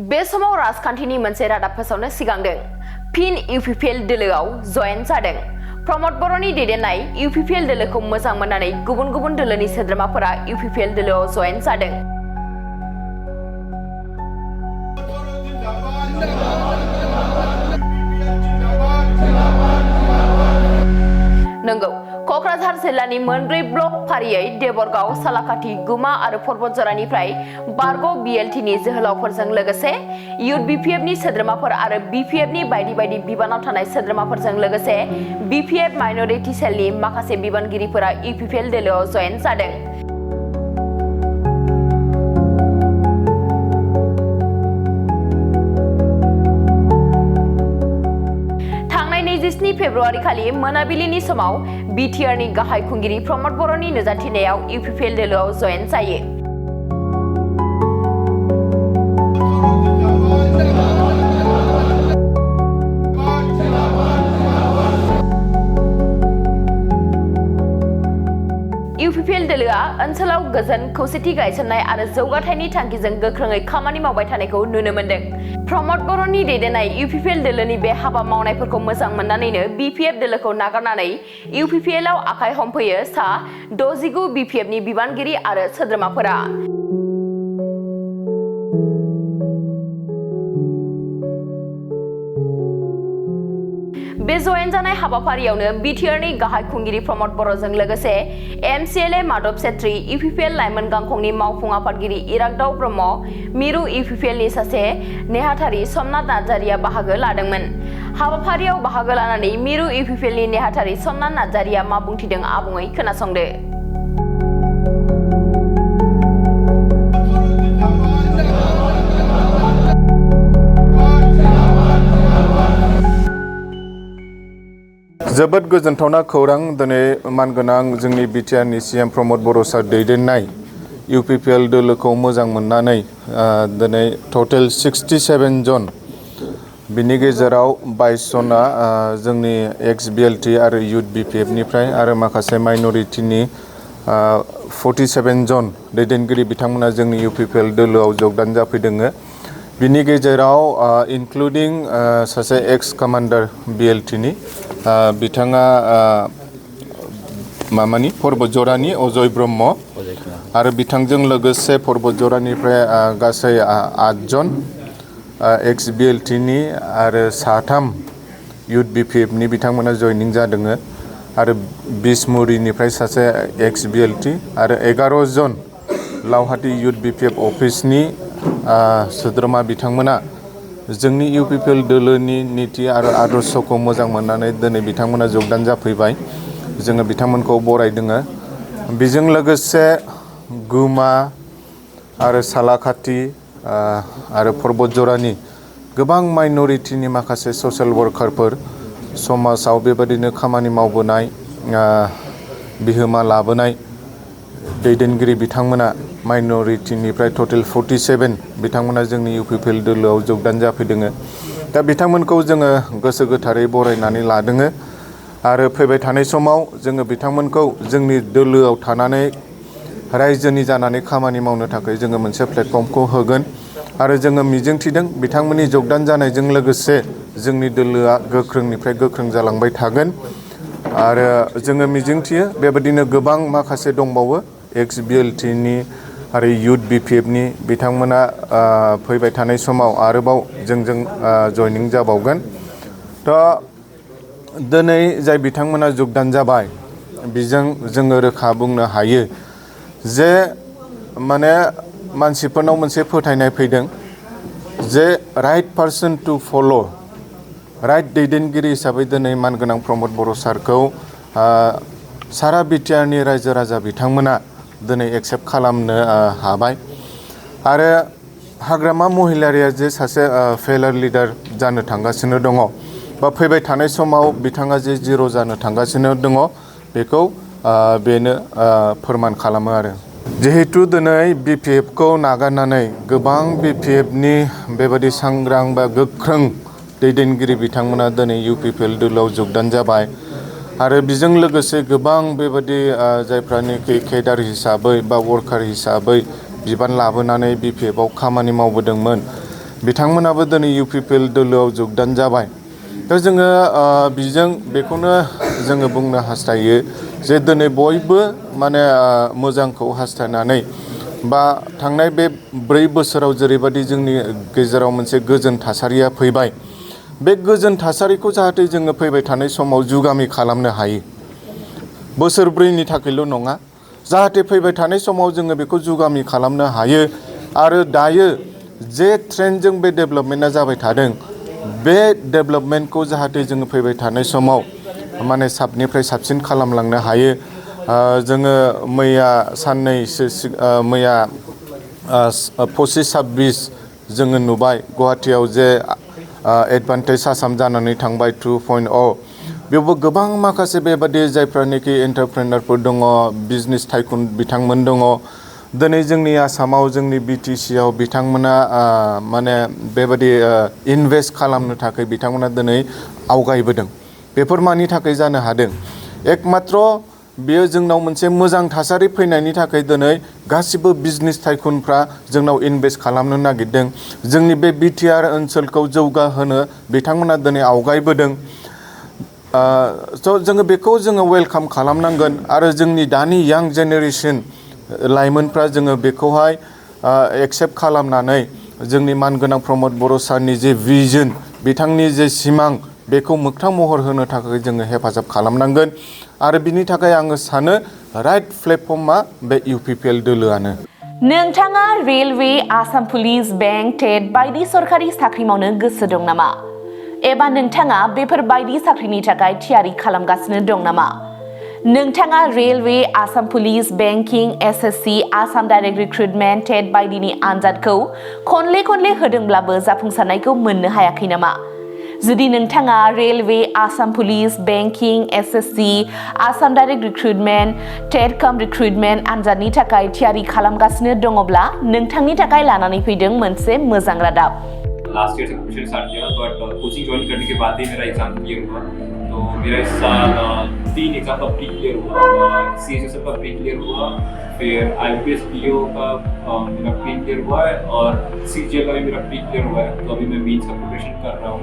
बे समाव राजखान्थिनि मोनसे रादाब फोसावनो सिगांदों फिन इउपिपिएल दोलोआव जयेन जादों। प्रमद बर'नि दैदेननाय इउपिपिएल दोलोखौ मोजां मोननानै गुबुन गुबुन दोलोनि सोद्रोमाफोरा इउपिपिएल दोलोआव जयेन जादों। नंगौ, क'क्राझार जिल्लानि मोनब्रै ब्लक फारियै देबरगाव, सालाकाथि, गुमा आरो पर्बतजरानिफ्राय बारग' बिएलटिनि जोहोलावफोरजों लोगोसे इउथ बिपिएफनि सोद्रोमाफोर आरो बिपिएफनि बायदि बायदि बिबानाव थानाय सोद्रोमाफोरजों लोगोसे बिपिएफ माइनरिटि सेलनि माखासे बिबानगिरिफोरा इउपिपिएल दोलोआव जयेन जादों। फेब्रुवारि खालि मोनाबिलिनि समाव बिटिआरनि गाहाय खुंगिरि प्रमद बर'नि नुजाथिनायाव इउपिपिएल दोलोआव जयेन जायो। इउपिपिएल दोलोआ ओनसोलाव गोजोन खौसेथि गायसननाय आरो जौगाथायनि थांखिजों गोख्रोङै खामानि मावबाय थानायखौ नुनो मोन्दों। प्रमद बर'नि दैदेननाय इउपिपिएल दोलोनि बे हाबा मावनायफोरखौ मोजां मोननानैनो बिपिएफ दोलोखौ नागारनानै इउपिपिएलआव आखाइ हमफैयो सा 69 बिपिएफनि बिबानगिरि आरो सोद्रोमाफोरा। बे जयेन जानाय हाबाफारियावनो बिटिआरनि गाहाय खुंगिरि प्रमद बर'जों लोगोसे एमसिएलए माधव सेत्री, इउपिपिएल लाइमोन गांखंनि मावफुं आफादगिरि इराग्दाव ब्रह्म, मिरु इउपिपिएलनि सासे नेहाथारि समनाथ नार्जारिया बाहागो लादोंमोन। हाबाफारियाव बाहागो लानानै मिरु इउपिपिएलनि नेहाथारि समनाथ नार्जारिया मा बुंथिदों आबुङै खोनासंदो। जोबोद गोजोनथावना खौरां दिनै मानगोनां जोंनि बिटिआरनि सिएम प्रमद बर' सार दैदेननाय इउपिपिएल दोलोखौ मोजां मोननानै दिनै टटेल 67 जन बिनि गेजेराव 22 जना जोंनि एक्स बिएलटि आरो इउथ बिपिएफनिफ्राय आरो माखासे माइनरिटिनि 47 जन दैदेनगिरि बिथांमोना जोंनि इउपिपिएल दोलोआव जगदान जाफैदों। बिनि गेजेराव इनक्लुडिं सासे एक्स कमान्डार बिएलटिनि बिथाङा मामानि पर्बतजरानि अजय ब्रह्म आरो बिथांजों लोगोसे पर्बतजरानिफ्राय गासै 8 जन एक्स बिएलटिनि आरो 3 इउथ बिपिएफनि बिथांमोना जयनिं जादों आरो बिसमुरिनिफ्राय सासे एक्स बिएलटि आरो 11 जन लावहाटी इउथ बिपिएफ अफिसनि सोद्रोमा बिथांमोना जोंनि इउपिपिएल दोलोनि नीति आरो आदर्शखौ मोजां मोननानै दिनै बिथांमोना जगदान जाफैबाय। जोङो बिथांमोनखौ बरायदों। बेजों लोगोसे गुमा आरो सालाकाथि आरो पर्बतजरानि गोबां माइनरिटिनि माखासे ससियेल वर्कारफोर समाजाव बेबादिनो खामानि मावबोनाय बिहोमा लाबोनाय दैदेनगिरि बिथांमोना माइनरिटिनिफ्राय टटेल 47 बिथांमोना जोंनि इउपिपिएल दोलोआव जगदान जाफैदों। दा बिथांमोनखौ जोङो गोसो गोथारै बरायनानै लादों आरो फैबाय थानाय समाव जोङो बिथांमोनखौ जोंनि दोलोआव थानानै रायजोनि जानानै खामानि मावनो थाखाय जोङो मोनसे प्लेटफर्मखौ होगोन आरो जोङो मिजिंथिदों बिथांमोननि जगदान जानायजों लोगोसे जोंनि दोलोआ गोख्रोंनिफ्राय गोख्रों जालांबाय थागोन आरो जोङो मिजिंथियो बेबादिनो गोबां माखासे दंबावो एक्स बिएलटिनि आरो इउथ बिपिएफनि बिथांमोना फैबाय थानाय समाव आरोबाव जोंजों जयनिं जाबावगोन। थ' दिनै जाय बिथांमोना जगदान जाबाय बेजों जोङो रोखा बुंनो हायो जे माने मानसिफोरनाव मोनसे फोथायनाय फैदों जे right person to follow' right दैदेनगिरि हिसाबै दिनै मानगोनां प्रमद बर' सारखौ सारा बिटिआरनि रायजो राजा बिथांमोना दिनै एक्सेप्ट खालामनो हाबाय आरो हाग्रामा महिलारिया जे सासे फेलार लिडार जानो थांगासिनो दङ बा फैबाय थानाय समाव बिथाङा जे जिर' जानो थांगासिनो दङ बेखौ बेनो फोरमान खालामो आरो जिहेतु दिनै बिपिएफखौ नागारनानै गोबां बिपिएफनि बेबादि सांग्रां बा गोख्रों दैदेनगिरि बिथांमोना दिनै इउपिपिएल दोलोआव जगदान जाबाय आरो बेजों लोगोसे गोबां बेबादि जायफ्रानोखि केडार हिसाबै बा वर्कार हिसाबै बिबान लाबोनानै बिपिएफआव खामानि मावबोदोंमोन बिथांमोनाबो दिनै UPPL दोलोआव जोगदान जाबाय। दा जोङो बिजों बेखौनो जोङो बुंनो हास्थायो जे दिनै बयबो माने मोजांखौ हास्थायनानै बा थांनाय बे 4 बोसोराव जेरैबायदि जोंनि गेजेराव मोनसे गोजोन थासारिया फैबाय, बे गोजोन थासारिखौ जाहाथे जोङो फैबाय थानाय समाव जुगामि खालामनो हायो। बोसोरब्रैनि थाखायल' नङा, जाहाथे फैबाय थानाय समाव जोङो बेखौ जुगामि खालामनो हायो आरो दायो जे ट्रेन्डजों बे डेभेलपमेन्टआ जाबाय थादों, बे डेभेलपमेन्टखौ जाहाथे जोङो फैबाय थानाय समाव माने साबनिफ्राय साबसिन खालामलांनो हायो। जोङो मैया साननैसो मैया 25-26 जोङो नुबाय गुवाहाटियाव जे एडभान्टेज आसाम जानानै थांबाय 2.0। बेयावबो गोबां माखासे बेबादि जायफ्रानोखि एन्टारप्रेनारफोर दङ, बिजनेस टाइकुन बिथांमोन दङ। दिनै जोंनि आसामाव जोंनि BTCआव बिथांमोना माने बेबादि इनभेस्ट खालामनो थाखाय बिथांमोना दिनै आवगायबोदों। बेफोर मानि थाखाय जानो हादों? एकमात्र बेयो जोंनाव मोनसे मोजां थासारि फैनायनि थाखाय दिनै गासिबो बिजनेस टाइकुनफ्रा जोंनाव इनभेस्ट खालामनो नागिरदों। जोंनि बे BTR ओनसोलखौ जौगाहोनो बिथांमोना दिनै आवगायबोदों। जोङो बेखौ जोङो वेलकाम खालामनांगोन आरो जोंनि दानि यां जेनेरेसन लाइमोनफ्रा जोङो बेखौहाय एक्सेप्ट खालामनानै जोंनि मानगोनां प्रमद बर' सारनि जे भिजन, बिथांनि जे सिमां, बेखौ मोगथां महर होनो थाखाय जोङो हेफाजाब खालामनांगोन। आरो बिनि थाखाय आङो सानो राइट प्लेटफर्मा बे UPPL दोलोआनो। नोंथाङा रेलवे, आसाम पुलिस, बेंक, टेट बायदि सरखारि साख्रि मावनो गोसो दं नामा? एबा नोंथाङा बेफोर बायदि साख्रिनि थाखाय थियारि खालामगासिनो दं नामा? नोंथाङा railway, Assam police, banking, SSC, Assam direct recruitment, TET बायदिनि आनजादखौ खनले होदोंब्लाबो जाफुंसारनायखौ मोननो हायाखै नामा? जुदि नोंथाङा railway, Assam police, banking, SSC, Assam direct recruitment, TET cum recruitment आनजादनि थाखाय थियारि खालामगासिनो दङब्ला नोंथांनि थाखाय लानानै फैदों मोनसे मोजां रादाब। लास्ट ईयर से प्रिपरेशन स्टार्ट किया, बट कोचिंग ज्वाइन करने के बाद ही मेरा एग्जाम क्लियर हुआ। तो मेरा इस साल 3 एग्जाम का प्री क्लियर हुआ, CHSL का प्री क्लियर हुआ, फिर IPS PO का मेरा प्री क्लियर हुआ है और CGL का भी मेरा प्री क्लियर हुआ है। तो अभी मैं मेंस का प्रिपरेशन कर रहा हूँ।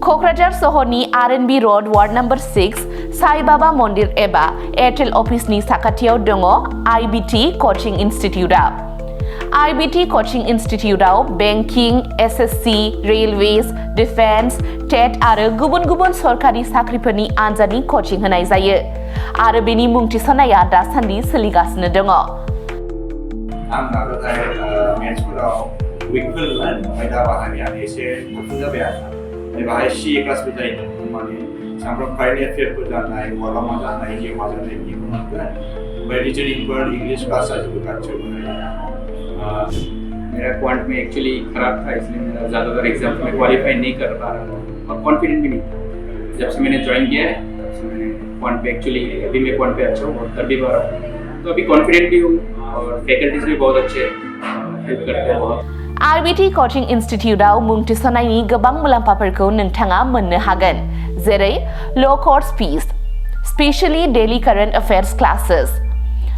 क'क्राझार सहरनि RNB road ward number 6 Sai Baba Mandir एबा एयारटेल अफिसनि साखाथियाव दङ IBT कचिं इनस्टिट्यूटआ। IBT कचिं इनस्टिट्यूटआव banking, SSC, railways, defence, TET आरो गुबुन सरकारि साख्रिफोरनि आनजादनि कचिं होनाय जायो आरो बेनि मुं थिसननाया दासान्दि सोलिगासिनो दङ। आं नाजाथाय मेथ्सफोराव उइकफोर ओमफ्राय दा बाहायनायानो एसे थाबसिन जाबाय आरो बाहाय CA क्लासबो जायो, माने सामफ्राम कारेन्ट एफेयारफोर जानाय, माबा मा जानाय, जिउ मा जानाय बिदिखौ मोनगोन। ओमफ्राय रिजनिंफोर, इंग्लिश क्लास जाजोबो गासिबो। मेरा क्वांट में एक्चुअली खराब था, इसलिए मेरा ज़्यादातर एग्जाम में क्वालिफाई नहीं कर पा रहा था और कॉन्फिडेंट भी नहीं था। जब से मैंने ज्वाइन किया है तब से मैंने क्वांट पे एक्चुअली अभी मैं क्वांट पे अच्छा हूँ और कर भी पा रहा हूँ। तो अभी कॉन्फिडेंट भी हूँ और फैकल्टीज भी बहुत अच्छे हेल्प करते हैं बहुत। IBT कचिं इनस्टिट्यूटआव मुं थिसननायनि गोबां मुलाम्फाफोरखौ नोंथाङा मोननो हागोन, जेरै ल' course fees, specially daily current affairs classes,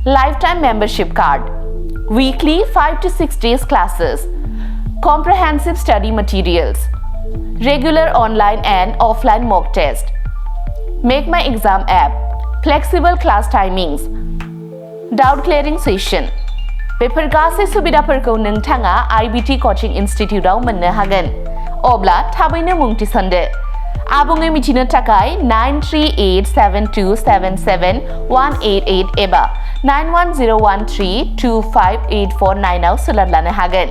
lifetime membership card, weekly 5 to 6 days classes, comprehensive study materials, regular online and offline mock test, Make My Exam app, flexible class timings, doubt clearing session। बेफोर गासै सुबिदाफोरखौ नोंथाङा IBT coaching इनस्टिट्यूटआव मोननो हागोन। अब्ला थाबैनो मुं थिसनदो। आबुङै मिथिनो थाखाय 9387277188 एबा 91013258449 आव सोलाद लानो हागोन।